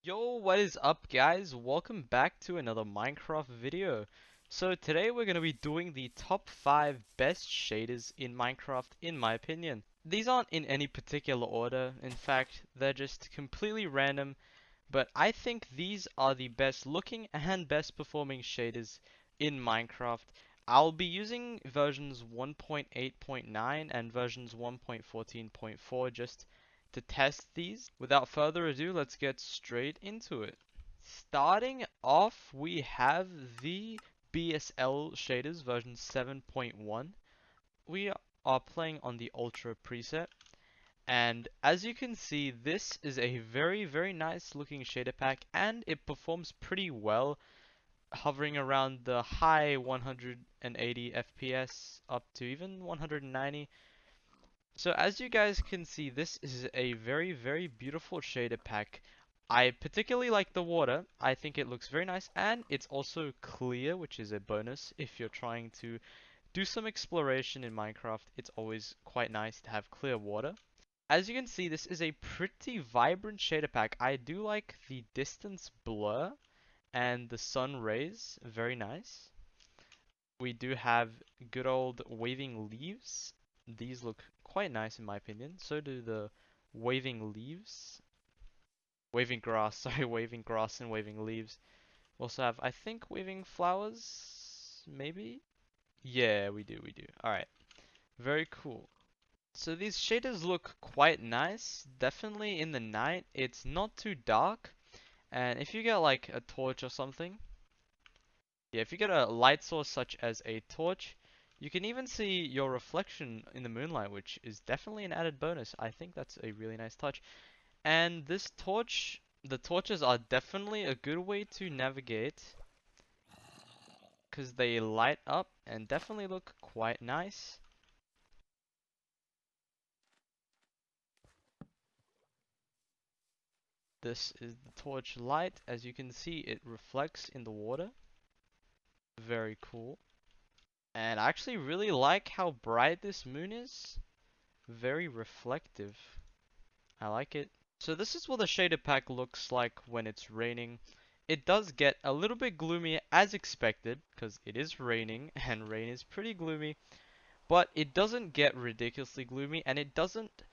Yo, what is up guys? Welcome back to another Minecraft video. So today we're going to be doing the top 5 best shaders in Minecraft in my opinion. These aren't in any particular order, in fact they're just completely random, but I think these are the best looking and best performing shaders in Minecraft. I'll be using versions 1.8.9 and versions 1.14.4 just to test these. Without further ado, let's get straight into it. Starting off, we have the BSL shaders version 7.1. We are playing on the Ultra preset. And as you can see, this is a very nice looking shader pack and it performs pretty well, hovering around the high 180 FPS up to even 190. So as you guys can see, this is a very beautiful shader pack. I particularly like the water. I think it looks very nice and it's also clear, which is a bonus if you're trying to do some exploration in Minecraft. It's always quite nice to have clear water. As you can see, this is a pretty vibrant shader pack. I do like the distance blur and the sun rays, very nice. We do have good old waving leaves. These look quite nice in my opinion. So do the waving leaves. Waving grass, sorry, waving grass and waving leaves. We also have, I think, waving flowers, maybe? Yeah, we do. Alright, very cool. So these shaders look quite nice. Definitely in the night, it's not too dark. And if you get like a torch or something, yeah, if you get a light source such as a torch, you can even see your reflection in the moonlight, which is definitely an added bonus. I think that's a really nice touch. And this torch, the torches are definitely a good way to navigate because they light up and definitely look quite nice. This is the torch light. As you can see, it reflects in the water. Very cool. And I actually really like how bright this moon is. Very reflective. I like it. So this is what the shader pack looks like when it's raining. It does get a little bit gloomy as expected, because it is raining, and rain is pretty gloomy. But it doesn't get ridiculously gloomy, and it doesn't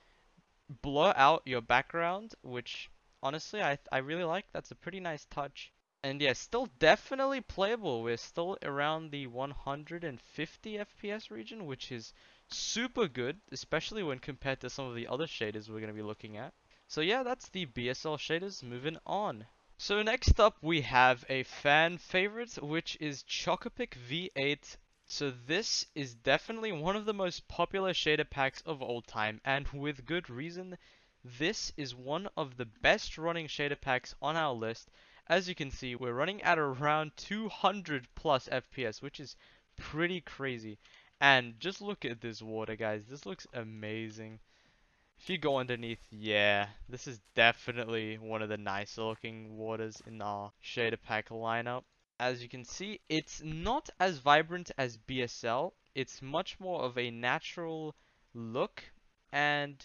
blur out your background, which honestly I really like. That's a pretty nice touch. And yeah, still definitely playable. We're still around the 150 FPS region, which is super good, especially when compared to some of the other shaders we're going to be looking at. So yeah, that's the BSL shaders. Moving on. So next up we have a fan favorite, which is Chocopic V8. So this is definitely one of the most popular shader packs of all time, and with good reason. This is one of the best running shader packs on our list. As you can see, we're running at around 200 plus FPS, which is pretty crazy. And just look at this water, guys. This looks amazing. If you go underneath, yeah, this is definitely one of the nicer looking waters in our shader pack lineup. As you can see, it's not as vibrant as BSL. It's much more of a natural look. And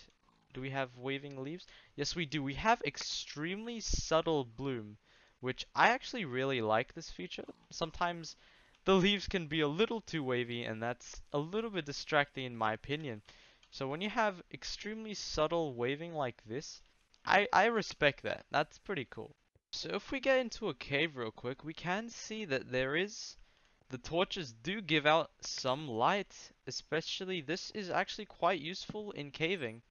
do we have waving leaves? Yes, we do. We have extremely subtle bloom, which I actually really like this feature. Sometimes the leaves can be a little too wavy, and that's a little bit distracting in my opinion. So when you have extremely subtle waving like this, I respect that. That's pretty cool. So if we get into a cave real quick, we can see that the torches do give out some light, especially this is actually quite useful in caving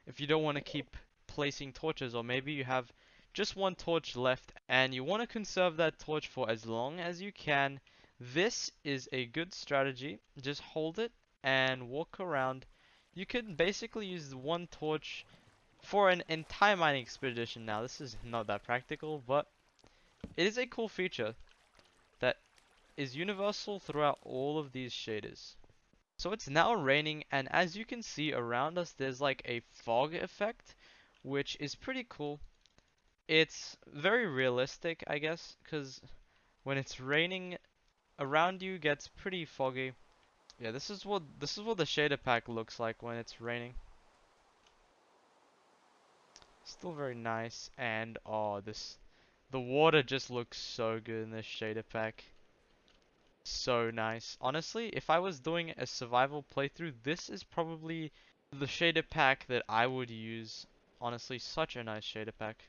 if you don't want to keep placing torches, or maybe you have just one torch left and you want to conserve that torch for as long as you can. This is a good strategy. Just hold it and walk around. You can basically use one torch for an entire mining expedition. Now, this is not that practical, but it is a cool feature that is universal throughout all of these shaders. So it's now raining, and as you can see around us, there's like a fog effect, which is pretty cool. It's very realistic, I guess, because when it's raining, around you gets pretty foggy. Yeah, this is what the shader pack looks like when it's raining. Still very nice, and oh, this The water just looks so good in this shader pack. So nice. Honestly, if I was doing a survival playthrough, this is probably the shader pack that I would use. Honestly, such a nice shader pack.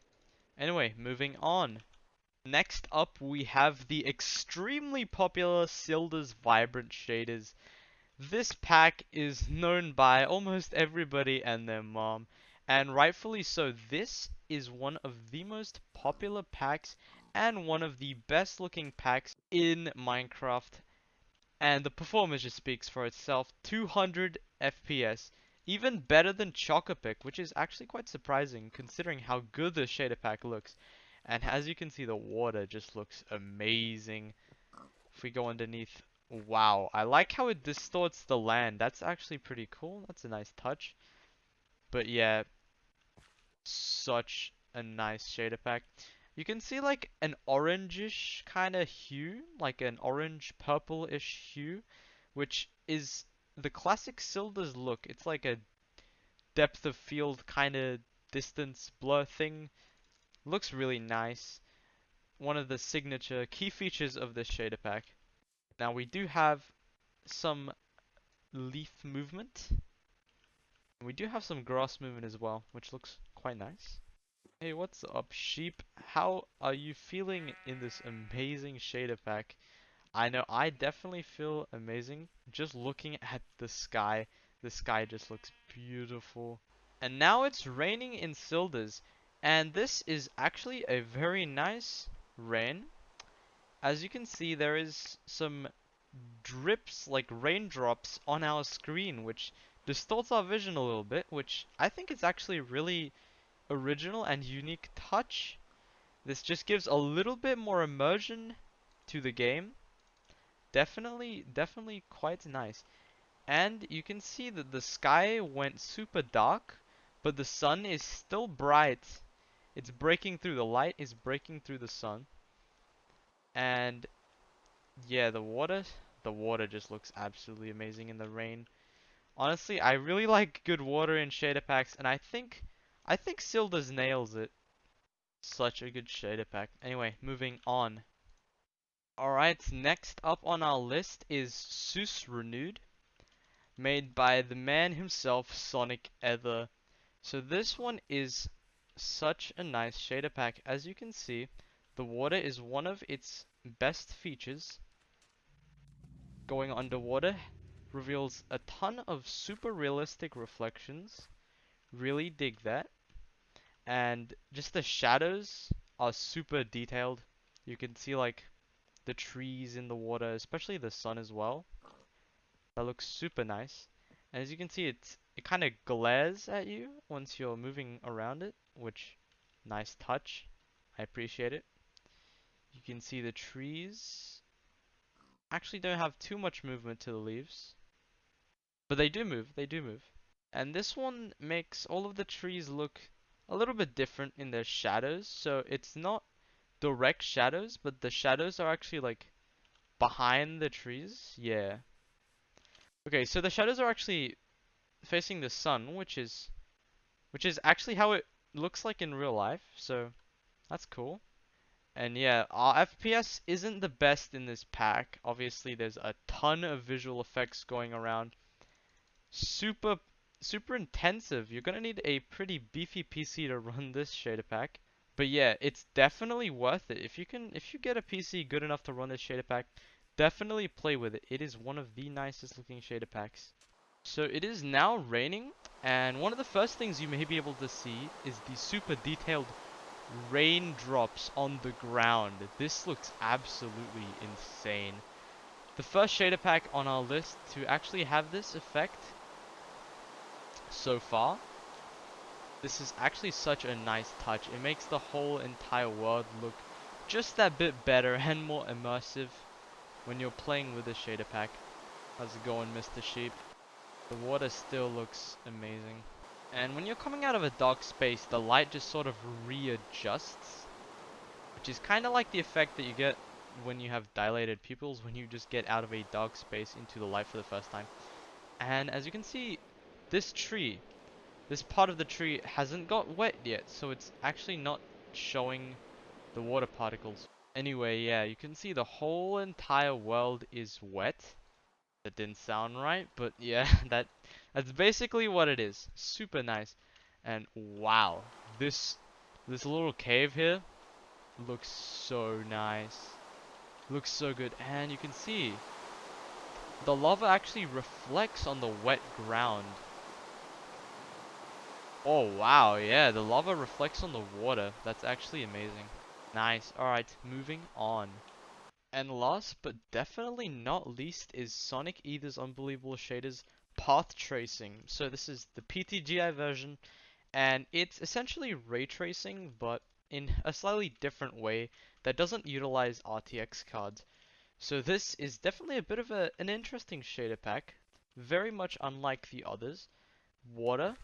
Anyway, moving on. Next up, we have the extremely popular Silda's Vibrant Shaders. This pack is known by almost everybody and their mom, and rightfully so. This is one of the most popular packs and one of the best looking packs in Minecraft, and the performance just speaks for itself. 200 FPS, even better than Chocopic, which is actually quite surprising considering how good the shader pack looks. And as you can see, the water just looks amazing. If we go underneath, wow, I like how it distorts the land. That's actually pretty cool. That's a nice touch. But yeah, such a nice shader pack. You can see like an orangish kind of hue, like an orange purple-ish hue, which is the classic Silda's look. It's like a depth of field kind of distance blur thing. Looks really nice. One of the signature key features of this shader pack. Now we do have some leaf movement. We do have some grass movement as well, which looks quite nice. Hey, what's up, sheep? How are you feeling in this amazing shader pack? I know I definitely feel amazing just looking at the sky. The sky just looks beautiful. And now it's raining in Sildas, and this is actually a very nice rain. As you can see, there is some drips, like raindrops, on our screen, which distorts our vision a little bit, which I think is actually really original and unique touch. This just gives a little bit more immersion to the game. Definitely quite nice. And you can see that the sky went super dark, but the sun is still bright. It's breaking through, the light is breaking through the sun. And yeah, the water just looks absolutely amazing in the rain. Honestly, I really like good water in shader packs, and I think Sildas nails it. Such a good shader pack. Anyway, moving on. Alright, next up on our list is Seuss Renewed, made by the man himself, Sonic Ether. So this one is such a nice shader pack. As you can see, the water is one of its best features. Going underwater reveals a ton of super realistic reflections. Really dig that. And just the shadows are super detailed. You can see like the trees in the water, especially the sun as well. That looks super nice. And as you can see, it kind of glares at you once you're moving around it, which nice touch. I appreciate it. You can see the trees actually don't have too much movement to the leaves, but they do move. They do move. And this one makes all of the trees look a little bit different in their shadows. So it's not direct shadows, but the shadows are actually like behind the trees. Yeah. Okay, so the shadows are actually facing the sun, which is actually how it looks like in real life. So that's cool. And yeah, our FPS isn't the best in this pack. Obviously, there's a ton of visual effects going around. Super super intensive. You're gonna need a pretty beefy PC to run this shader pack. But yeah, it's definitely worth it. If you get a PC good enough to run this shader pack, definitely play with it. It is one of the nicest looking shader packs. So it is now raining, and one of the first things you may be able to see is the super detailed raindrops on the ground. This looks absolutely insane. The first shader pack on our list to actually have this effect so far. This is actually such a nice touch. It makes the whole entire world look just that bit better and more immersive when you're playing with the shader pack. How's it going, Mr. Sheep? The water still looks amazing. And when you're coming out of a dark space, the light just sort of readjusts, which is kind of like the effect that you get when you have dilated pupils, when you just get out of a dark space into the light for the first time. And as you can see, this tree, this part of the tree hasn't got wet yet, so it's actually not showing the water particles. Anyway, yeah, you can see the whole entire world is wet. That didn't sound right, but yeah, that's basically what it is. Super nice. And wow, this this little cave here looks so nice. Looks so good. And you can see the lava actually reflects on the wet ground. Oh wow, yeah, the lava reflects on the water. That's actually amazing. Nice. Alright, moving on. And last but definitely not least is Sonic Ether's Unbelievable Shaders Path Tracing. So this is the PTGI version, and it's essentially ray tracing, but in a slightly different way that doesn't utilize RTX cards. So this is definitely a bit of an interesting shader pack, very much unlike the others. Water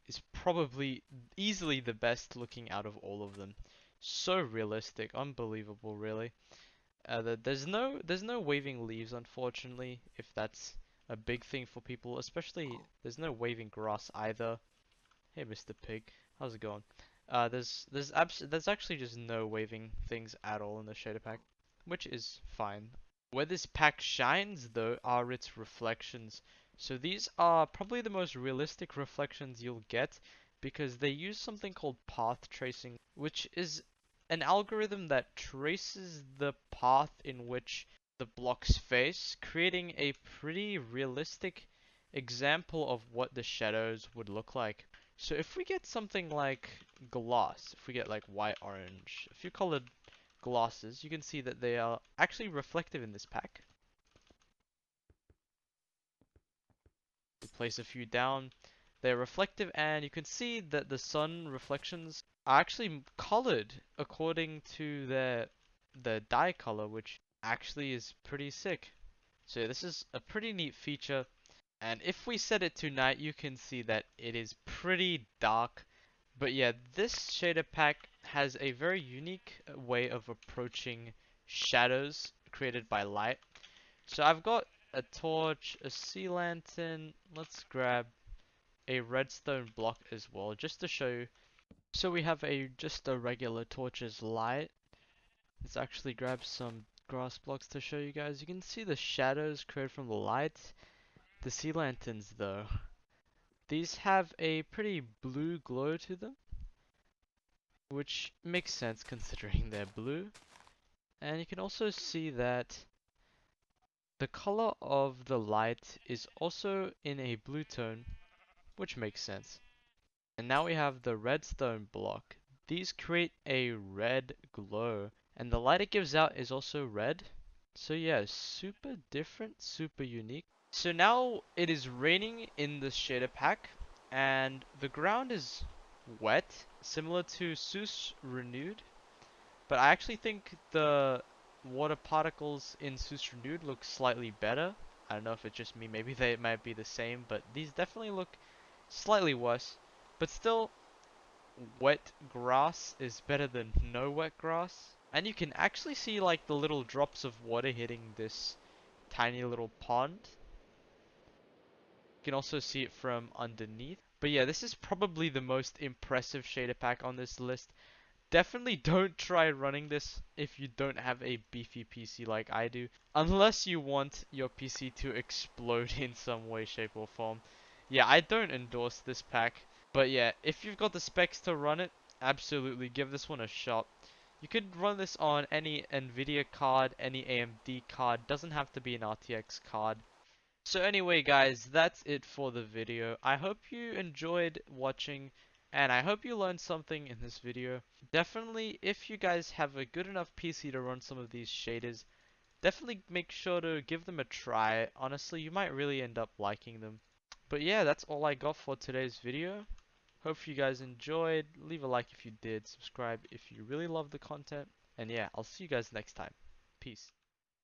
is probably easily the best looking out of all of them. So realistic, unbelievable, really. There's no waving leaves, unfortunately, if that's a big thing for people. Especially, there's no waving grass either. Hey, Mr. Pig, how's it going? There's actually just no waving things at all in the shader pack, which is fine. Where this pack shines, though, are its reflections. So these are probably the most realistic reflections you'll get because they use something called path tracing, which is an algorithm that traces the path in which the blocks face, creating a pretty realistic example of what the shadows would look like. So if we get something like glass, if we get like white, orange, a few colored glasses, you can see that they are actually reflective in this pack. We place a few down. They're reflective, and you can see that the sun reflections are actually colored according to their dye color, which actually is pretty sick. So this is a pretty neat feature. And if we set it to night, you can see that it is pretty dark. But yeah, this shader pack has a very unique way of approaching shadows created by light. So I've got a torch, a sea lantern. Let's grab a redstone block as well, just to show you. So we have just a regular torch's light. Let's actually grab some grass blocks to show you guys. You can see the shadows created from the light. The sea lanterns though, these have a pretty blue glow to them, which makes sense considering they're blue. And you can also see that the color of the light is also in a blue tone, which makes sense. And now we have the redstone block. These create a red glow, and the light it gives out is also red. So yeah, super different, super unique. So now it is raining in the shader pack, and the ground is wet, similar to SUS Renewed. But I actually think the water particles in SUS Renewed look slightly better. I don't know if it's just me, maybe they might be the same, but these definitely look slightly worse. But still, wet grass is better than no wet grass. And you can actually see like the little drops of water hitting this tiny little pond. You can also see it from underneath. But yeah, this is probably the most impressive shader pack on this list. Definitely don't try running this if you don't have a beefy PC like I do. Unless you want your PC to explode in some way, shape, or form. Yeah, I don't endorse this pack. But yeah, if you've got the specs to run it, absolutely give this one a shot. You could run this on any Nvidia card, any AMD card, doesn't have to be an RTX card. So anyway guys, that's it for the video. I hope you enjoyed watching, and I hope you learned something in this video. Definitely, if you guys have a good enough PC to run some of these shaders, definitely make sure to give them a try. Honestly, you might really end up liking them. But yeah, that's all I got for today's video. Hope you guys enjoyed. Leave a like if you did, subscribe if you really love the content, and yeah, I'll see you guys next time. Peace.